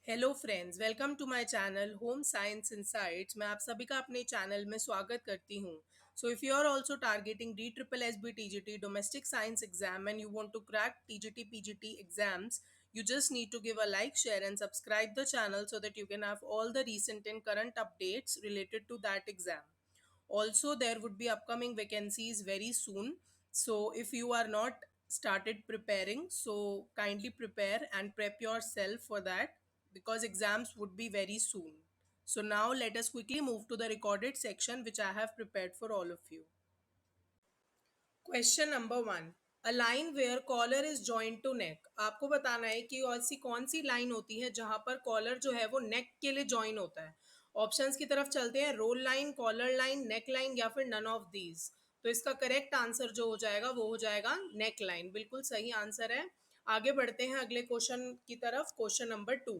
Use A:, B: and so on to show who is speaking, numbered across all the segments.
A: Hello friends, welcome to my channel home science insights. मैं आप सभी का अपने चैनल में स्वागत करती हूँ। So if you are also targeting D triple S B TGT domestic science exam and you want to crack TGT PGT exams, you just need to give a like, share and subscribe the channel so that you can have all the recent and current updates related to that exam. Also, there would be upcoming vacancies very soon. So if you are not started preparing, so kindly prepare and prep yourself for that because exams would be very soon. So now let us quickly move to the recorded section which I have prepared for all of you. Question number 1, a line where collar is joint to neck. आपको बताना है कि ऐसी कौन सी line होती है जहां पर कॉलर जो है वो नेक के लिए जॉइन होता है। ऑप्शंस की तरफ चलते हैं, roll line, collar line, neck line या फिर नन ऑफ दीज। तो इसका करेक्ट आंसर जो हो जाएगा वो हो जाएगा नेक लाइन। बिल्कुल सही आंसर है। आगे बढ़ते हैं अगले क्वेश्चन की तरफ। Question number 2,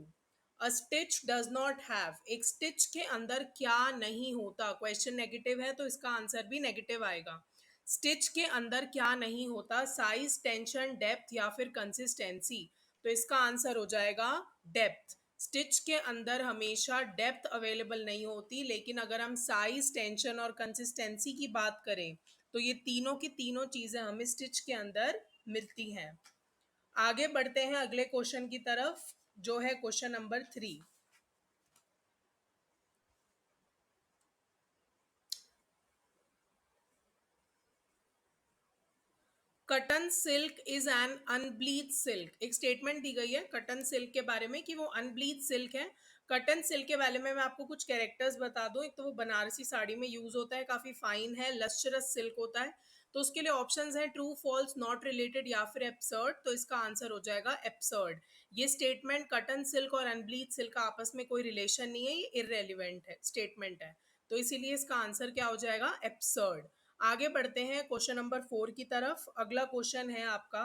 A: a stitch does not have. एक स्टिच के अंदर क्या नहीं होता। क्वेश्चन नेगेटिव है तो इसका आंसर भी नेगेटिव आएगा। स्टिच के अंदर क्या नहीं होता, साइज, टेंशन, डेप्थ या फिर कंसिस्टेंसी। तो इसका आंसर हो जाएगा डेप्थ। स्टिच के अंदर हमेशा डेप्थ अवेलेबल नहीं होती, लेकिन अगर हम साइज, टेंशन और कंसिस्टेंसी की बात करें तो ये तीनों की तीनों चीजें हमें स्टिच के अंदर मिलती हैं। आगे बढ़ते हैं अगले क्वेश्चन की तरफ जो है question number 3। Cotton silk is an unbleached silk. एक स्टेटमेंट दी गई है कटन सिल्क के बारे में कि वो अनब्लीच सिल्क है। कटन सिल्क के बारे में मैं आपको कुछ कैरेक्टर्स बता दूं। एक तो वो बनारसी साड़ी में यूज होता है, काफी फाइन है, लश्चरस सिल्क होता है। तो उसके लिए ऑप्शंस हैं ट्रू, फॉल्स, नॉट रिलेटेड या फिर एब्सर्ड। तो इसका आंसर हो जाएगा एब्सर्ड। ये स्टेटमेंट कटन सिल्क और अनब्लीच सिल्क का आपस में कोई रिलेशन नहीं है, ये इररेलीवेंट है स्टेटमेंट है। तो इसीलिए इसका आंसर क्या हो जाएगा, एब्सर्ड। आगे बढ़ते हैं क्वेश्चन नंबर 4 की तरफ। अगला क्वेश्चन है आपका,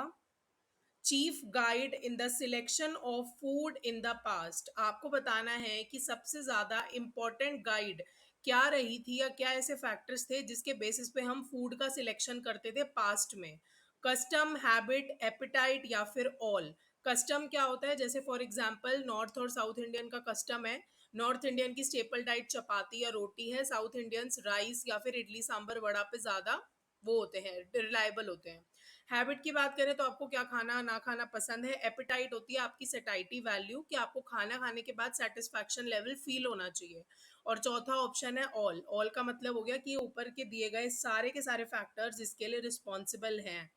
A: chief guide in the selection of food in the past. आपको बताना है कि सबसे ज्यादा इंपॉर्टेंट गाइड क्या रही थी या क्या ऐसे फैक्टर्स थे जिसके बेसिस पे हम फूड का सिलेक्शन करते थे पास्ट में। कस्टम, हैबिट, एपिटाइट या फिर ऑल। कस्टम क्या होता है, जैसे फॉर एग्जांपल नॉर्थ और साउथ इंडियन का कस्टम है। नॉर्थ इंडियन की स्टेपल डाइट चपाती या रोटी है, साउथ इंडियंस राइस या फिर इडली सांभर वड़ा पे ज्यादा वो होते हैं, रिलायबल होते हैं। हैबिट की बात करें तो आपको क्या खाना ना खाना पसंद है। एपिटाइट होती है आपकी सेटाइटी वैल्यू, कि आपको खाना खाने के बाद सेटिस्फैक्शन लेवल फील होना चाहिए। और चौथा ऑप्शन है ऑल। ऑल का मतलब हो गया कि ऊपर के दिए गए सारे के सारे फैक्टर्स इसके लिए रिस्पॉन्सिबल हैं।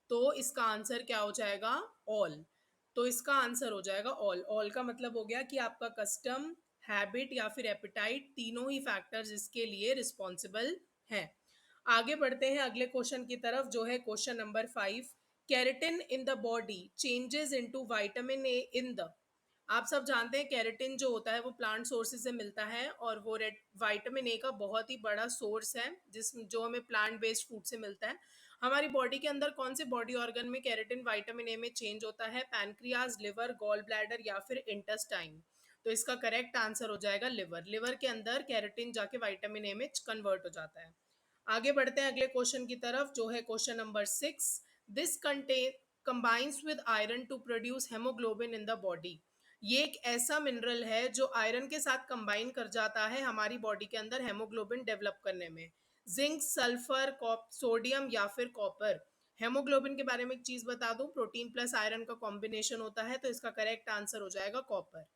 A: तो इसका आंसर क्या हो जाएगा, ऑल। तो इसका आंसर हो जाएगा ऑल। ऑल का मतलब हो गया कि आपका कस्टम, हैबिट या फिर एपिटाइट, तीनों ही फैक्टर्स इसके लिए रिस्पॉन्सिबल हैं। आगे बढ़ते हैं अगले क्वेश्चन की तरफ जो है question number 5, keratin in the body changes into vitamin A in the. आप सब जानते हैं कैरेटिन जो होता है वो प्लांट सोर्सेज से मिलता है और वो रेड विटामिन ए का बहुत ही बड़ा सोर्स है जिस जो हमें प्लांट बेस्ड फूड से मिलता है। हमारी बॉडी के अंदर कौन से बॉडी ऑर्गन में कैरेटिन विटामिन ए में चेंज होता है, पैनक्रियाज, लिवर, गॉल ब्लैडर या फिर इंटेस्टाइन। तो इसका करेक्ट आंसर हो जाएगा लिवर। लिवर के अंदर कैरेटिन जाके विटामिन ए में कन्वर्ट हो जाता है। आगे बढ़ते हैं अगले क्वेश्चन की तरफ जो है question number 6, this content combines with iron to produce haemoglobin in the body. ये एक ऐसा मिनरल है जो आयरन के साथ कंबाइन कर जाता है हमारी बॉडी के अंदर हेमोग्लोबिन डेवलप करने में। जिंक, सल्फर, सोडियम या फिर कॉपर। हेमोग्लोबिन के बारे में एक चीज बता दूं, प्रोटीन प्लस आयरन का कॉम्बिनेशन होता है, तो इसका करेक्ट आंसर हो जाएगा कॉपर।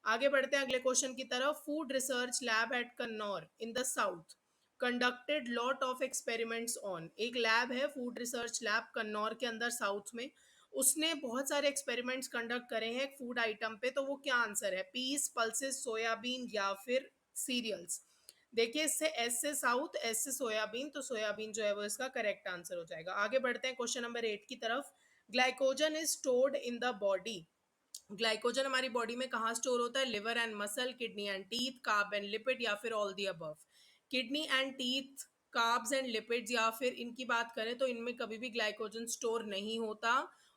A: आगे बढ़ते हैं अगले क्वेश्चन की तरफ। Food research lab at Kannur in the south conducted lot of experiments on. एक लैब है फूड रिसर्च लैब कन्नौर के अंदर साउथ में, उसने बहुत सारे एक्सपेरिमेंट्स कंडक्ट करे हैं फूड आइटम पे। तो वो क्या आंसर है, पीस, पल्सेस, सोयाबीन या फिर सीरियल्स। देखिए इससे एस से साउथ, एस से सोयाबीन, तो सोयाबीन जो है वो इसका करेक्ट आंसर हो जाएगा। आगे बढ़ते हैं क्वेश्चन नंबर 8 की तरफ। Glycogen is stored in the body. Glycogen हमारी बॉडी में कहाँ स्टोर होता है, liver and muscle, kidney and teeth, carb and lipid या फिर all the above. Kidney and teeth, carbs and lipids या फिर इनकी बात करें तो इनमें कभी भी ग्लाइकोजन स्टोर नहीं होता।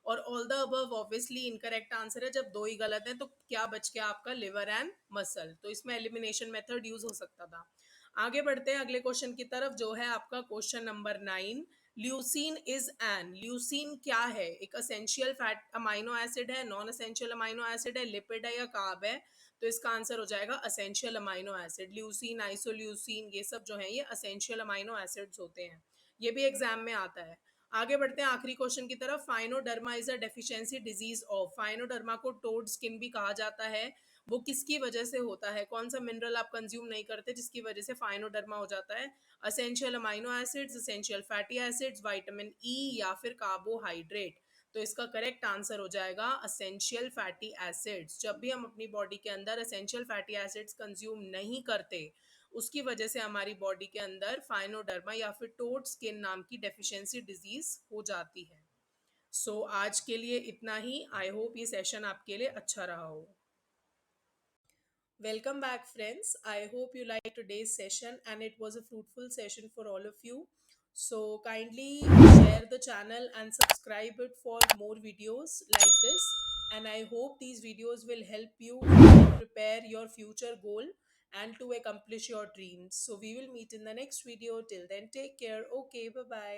A: और all the above obviously incorrect answer है। जब दो ही गलत है तो क्या बच गया आपका, लिवर एंड मसल। तो इसमें एलिमिनेशन मेथड यूज हो सकता था। आगे बढ़ते हैं अगले क्वेश्चन की तरफ जो है आपका question number 9, leucine is an, leucine क्या है? एक असेंशियल फैट अमाइनो एसिड है, नॉन असेंशियल अमाइनो एसिड है, लिपिड है या कार्ब है? तो इसका आंसर हो जाएगा essential amino acid. Leucine, isoleucine, ये सब जो है ये असेंशियल अमाइनो एसिड्स होते हैं। ये भी एग्जाम में आता है। आगे बढ़ते हैं आखिरी क्वेश्चन की तरफ। Phrynoderma is a deficiency disease of. Phrynoderma को टोड स्किन भी कहा जाता है। वो किसकी वजह से होता है? कौन सा मिनरल आप कंज्यूम नहीं करते जिसकी वजह से फाइनोडर्मा हो जाता है? Essential amino acids, essential fatty acids, vitamin E या फिर कार्बोहाइड्रेट? तो इसका करेक्ट आंसर हो जाएगा असेंशियल फैटी एसिड्स। जब भी हम अपनी बॉडी के अंदर असेंशियल फैटी एसिड्स कंज्यूम नहीं करते उसकी वजह से हमारी बॉडी के अंदर फाइनोडर्मा या फिर टोड स्किन नाम की डेफिशिएंसी डिजीज हो जाती है। सो आज के लिए इतना ही। आई होप ये सेशन आपके लिए अच्छा रहा हो। Welcome back, friends. I hope you liked today's session and it was a fruitful session for all of you. So, kindly share the channel and subscribe it for more videos like this. And I hope these videos will help you to prepare your future goal and to accomplish your dreams. So, we will meet in the next video. Till then, take care. Okay, bye bye.